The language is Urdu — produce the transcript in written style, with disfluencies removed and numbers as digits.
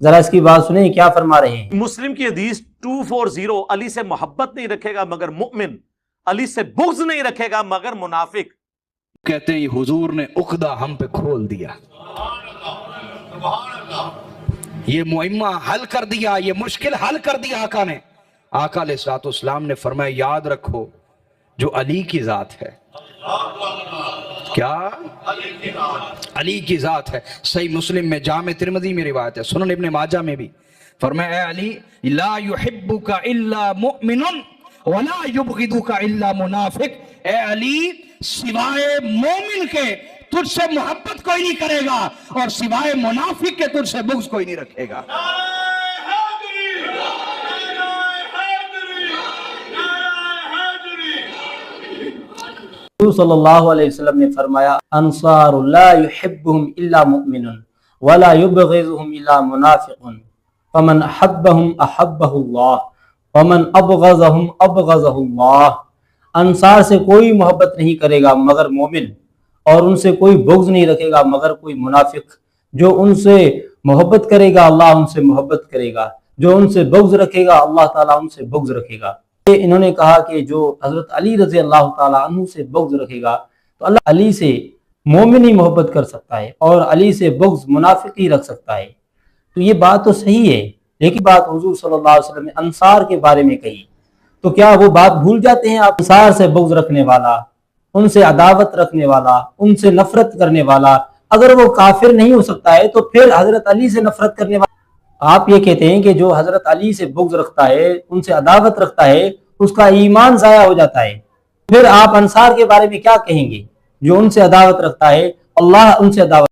ذرا اس کی بات سنیں کیا فرما رہے ہیں۔ مسلم کی حدیث 240، علی سے محبت نہیں رکھے گا مگر مؤمن، علی سے بغض نہیں رکھے گا مگر منافق۔ کہتے ہیں حضور نے عقدہ ہم پہ کھول دیا، یہ معمہ حل کر دیا، یہ مشکل حل کر دیا آقا نے۔ آقا علیہ السلام نے فرمایا یاد رکھو جو علی کی ذات ہے، کیا علی کی ذات ہے۔ صحیح مسلم میں، جامع ترمذی میں روایت ہے، سنن ابن ماجہ میں بھی فرمایا اے علی لا يحبك الا مؤمن ولا يبغضك الا منافق، اے علی سوائے مومن کے تجھ سے محبت کوئی نہیں کرے گا اور سوائے منافق کے تجھ سے بغض کوئی نہیں رکھے گا۔ رسول صلی اللہ علیہ وسلم نے فرمایا انصار لا يحبهم الا مؤمن ولا يبغضهم الا منافق فمن احبهم احبه اللہ ومن ابغضهم ابغضه اللہ۔ انصار سے کوئی محبت نہیں کرے گا مگر مومن، اور ان سے کوئی بغض نہیں رکھے گا مگر کوئی منافق۔ جو ان سے محبت کرے گا اللہ ان سے محبت کرے گا، جو ان سے بغض رکھے گا اللہ تعالیٰ ان سے بغض رکھے گا۔ انہوں نے کہا کہ جو حضرت علی رضی اللہ تعالیٰ عنہ سے بغض رکھے گا تو اللہ علی سے مومن ہی محبت کر سکتا ہے اور علی سے بغض منافق ہی رکھ سکتا ہے۔ تو یہ بات تو صحیح ہے، لیکن بات حضور صلی اللہ علیہ وسلم نے انصار کے بارے میں کہی تو کیا وہ بات بھول جاتے ہیں آپ؟ انصار سے بغض رکھنے والا، ان سے عداوت رکھنے والا، ان سے نفرت کرنے والا، اگر وہ کافر نہیں ہو سکتا ہے تو پھر حضرت علی سے نفرت کرنے والا، آپ یہ کہتے ہیں کہ جو حضرت علی سے بغض رکھتا ہے، ان سے عداوت رکھتا ہے، اس کا ایمان ضائع ہو جاتا ہے۔ پھر آپ انصار کے بارے میں کیا کہیں گے؟ جو ان سے عداوت رکھتا ہے اللہ ان سے عداوت